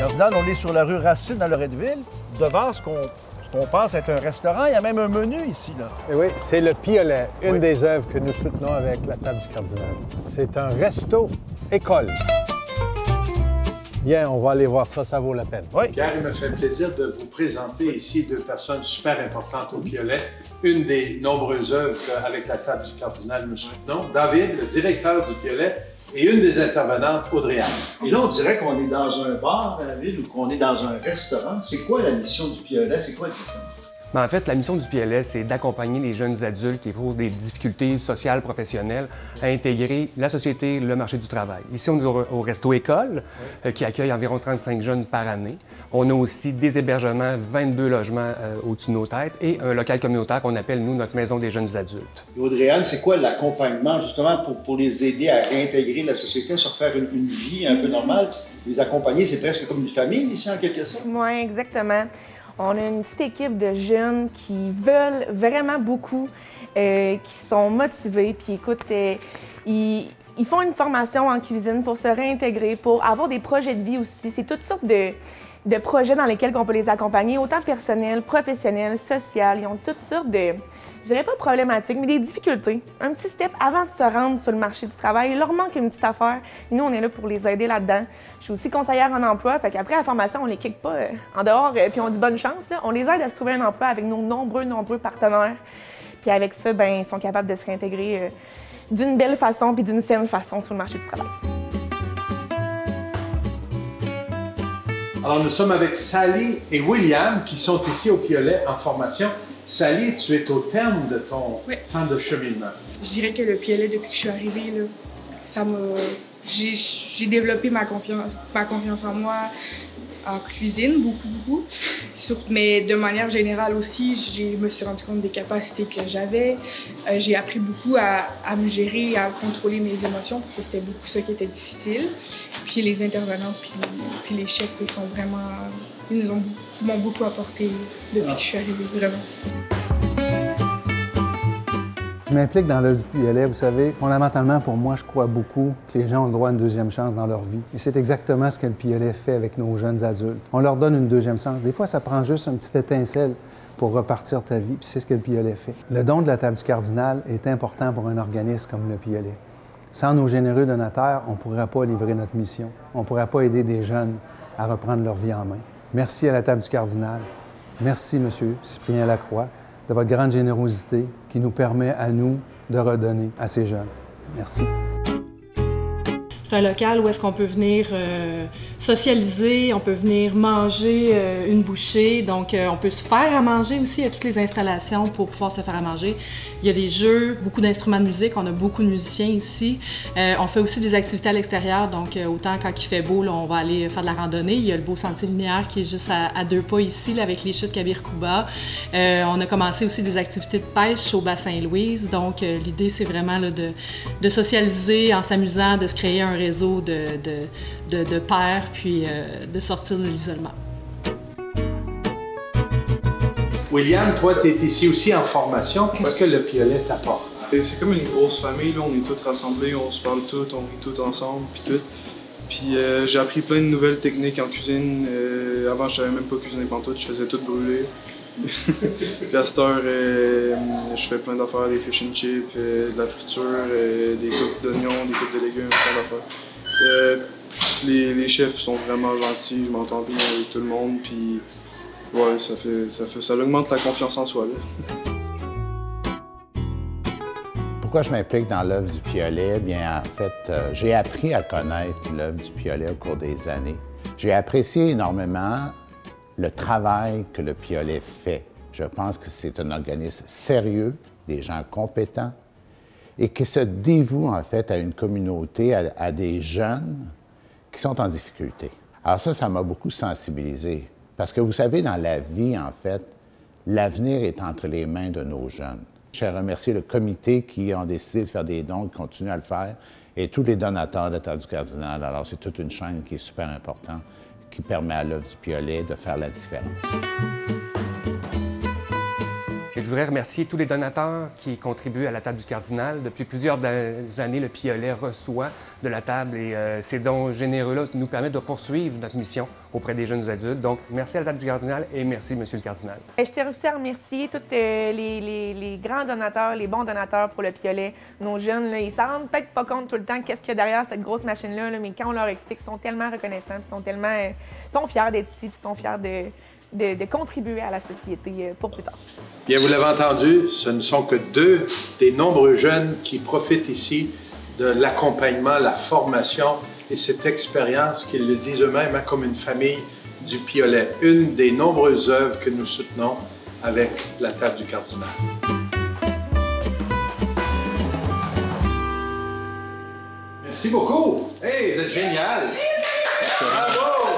Cardinal, on est sur la rue Racine à Loretteville, devant ce qu'on pense être un restaurant. Il y a même un menu ici, là. Et oui, c'est le Piolet, une des œuvres que nous soutenons avec la table du Cardinal. C'est un resto-école. Bien, on va aller voir ça, ça vaut la peine. Oui. Pierre, il me fait plaisir de vous présenter ici deux personnes super importantes au Piolet. Une des nombreuses œuvres avec la table du Cardinal nous soutenons, David, le directeur du Piolet, et une des intervenantes, Audrey-Anne. Et là, on dirait qu'on est dans un bar à la ville ou qu'on est dans un restaurant. C'est quoi la mission du Piolet? C'est quoi exactement? En fait, la mission du Piolet, c'est d'accompagner les jeunes adultes qui éprouvent des difficultés sociales, professionnelles, à intégrer la société, le marché du travail. Ici, on est au Resto École, qui accueille environ 35 jeunes par année. On a aussi des hébergements, 22 logements au-dessus de nos têtes et un local communautaire qu'on appelle, nous, notre maison des jeunes adultes. Audrey-Anne, c'est quoi l'accompagnement, justement, pour les aider à réintégrer la société, à se refaire une vie un peu normale? Les accompagner, c'est presque comme une famille ici, en quelque sorte? Oui, exactement. On a une petite équipe de jeunes qui veulent vraiment beaucoup, qui sont motivés, puis écoute, ils font une formation en cuisine pour se réintégrer, pour avoir des projets de vie aussi. C'est toutes sortes de projets dans lesquels on peut les accompagner, autant personnels, professionnels, sociaux. Ils ont toutes sortes de, je dirais pas problématiques, mais des difficultés. Un petit step avant de se rendre sur le marché du travail. Il leur manque une petite affaire. Et nous, on est là pour les aider là-dedans. Je suis aussi conseillère en emploi, fait qu'après la formation, on les kick pas en dehors, puis on dit bonne chance. Là. On les aide à se trouver un emploi avec nos nombreux partenaires. Puis avec ça, ben, ils sont capables de se réintégrer d'une belle façon puis d'une saine façon sur le marché du travail. Alors, nous sommes avec Sally et William qui sont ici au Piolet en formation. Sally, tu es au terme de ton temps de cheminement. Je dirais que le Piolet, depuis que je suis arrivée, là, ça m'a... J'ai développé ma confiance en moi en cuisine, beaucoup. Mais de manière générale aussi, je me suis rendu compte des capacités que j'avais. J'ai appris beaucoup à me gérer, à contrôler mes émotions, parce que c'était beaucoup ça qui était difficile. Puis les intervenants, puis les chefs, ils m'ont beaucoup apporté depuis que je suis arrivée, vraiment. Je m'implique dans l'œuvre du Piolet, vous savez. Fondamentalement, pour moi, je crois beaucoup que les gens ont le droit à une deuxième chance dans leur vie. Et c'est exactement ce que le Piolet fait avec nos jeunes adultes. On leur donne une deuxième chance. Des fois, ça prend juste une petite étincelle pour repartir ta vie, puis c'est ce que le Piolet fait. Le don de la table du Cardinal est important pour un organisme comme le Piolet. Sans nos généreux donateurs, on ne pourrait pas livrer notre mission. On ne pourrait pas aider des jeunes à reprendre leur vie en main. Merci à la table du Cardinal. Merci, M. Cyprien Lacroix, de votre grande générosité qui nous permet à nous de redonner à ces jeunes. Merci. C'est un local où est-ce qu'on peut venir socialiser, on peut venir manger une bouchée, donc on peut se faire à manger aussi, il y a toutes les installations pour pouvoir se faire à manger. Il y a des jeux, beaucoup d'instruments de musique, on a beaucoup de musiciens ici. On fait aussi des activités à l'extérieur, donc autant quand il fait beau, là, on va aller faire de la randonnée. Il y a le beau sentier linéaire qui est juste à 2 pas ici, là, avec les chutes Kabir-Kouba. On a commencé aussi des activités de pêche au bassin Louise, donc l'idée c'est vraiment là, de socialiser en s'amusant, de se créer un réseau de pairs, puis de sortir de l'isolement. William, toi, tu es ici aussi en formation. Qu'est-ce que le Piolet t'apporte? C'est comme une grosse famille, là. On est tous rassemblés, on se parle tous, on rit tous ensemble, puis tout. Puis j'ai appris plein de nouvelles techniques en cuisine. Avant, je savais même pas cuisiner pantoute, je faisais tout brûler. Puis à cette heure, je fais plein d'affaires, des fish and chips, de la friture, des coupes d'oignons, des coupes de légumes, plein d'affaires. Les chefs sont vraiment gentils, je m'entends bien avec tout le monde, puis ouais, ça augmente la confiance en soi. Là. Pourquoi je m'implique dans l'œuvre du Piolet? Bien, en fait, j'ai appris à connaître l'œuvre du Piolet au cours des années. J'ai apprécié énormément le travail que le Piolet fait. Je pense que c'est un organisme sérieux, des gens compétents, et qui se dévoue en fait à une communauté, à des jeunes qui sont en difficulté. Alors ça m'a beaucoup sensibilisé. Parce que vous savez, dans la vie, en fait, l'avenir est entre les mains de nos jeunes. Je remercie le comité qui ont décidé de faire des dons, qui continuent à le faire, et tous les donateurs de la table du Cardinal. Alors c'est toute une chaîne qui est super importante, qui permet à l'œuvre du Piolet de faire la différence. Je voudrais remercier tous les donateurs qui contribuent à la table du Cardinal. Depuis plusieurs années, le Piolet reçoit de la table et ces dons généreux-là nous permettent de poursuivre notre mission auprès des jeunes adultes. Donc, merci à la table du Cardinal et merci, Monsieur le Cardinal. Je tiens aussi à remercier tous les grands donateurs, les bons donateurs pour le Piolet. Nos jeunes, là, ils ne s'en rendent peut-être pas compte tout le temps qu'est-ce qu'il y a derrière cette grosse machine-là, là, mais quand on leur explique, ils sont tellement reconnaissants, ils sont fiers d'être ici, puis ils sont fiers de contribuer à la société pour plus tard. Bien, vous l'avez entendu, ce ne sont que 2 des nombreux jeunes qui profitent ici de l'accompagnement, la formation et cette expérience qu'ils le disent eux-mêmes, hein, comme une famille du Piolet. Une des nombreuses œuvres que nous soutenons avec la table du Cardinal. Merci beaucoup! Hey, vous êtes génial! Bravo!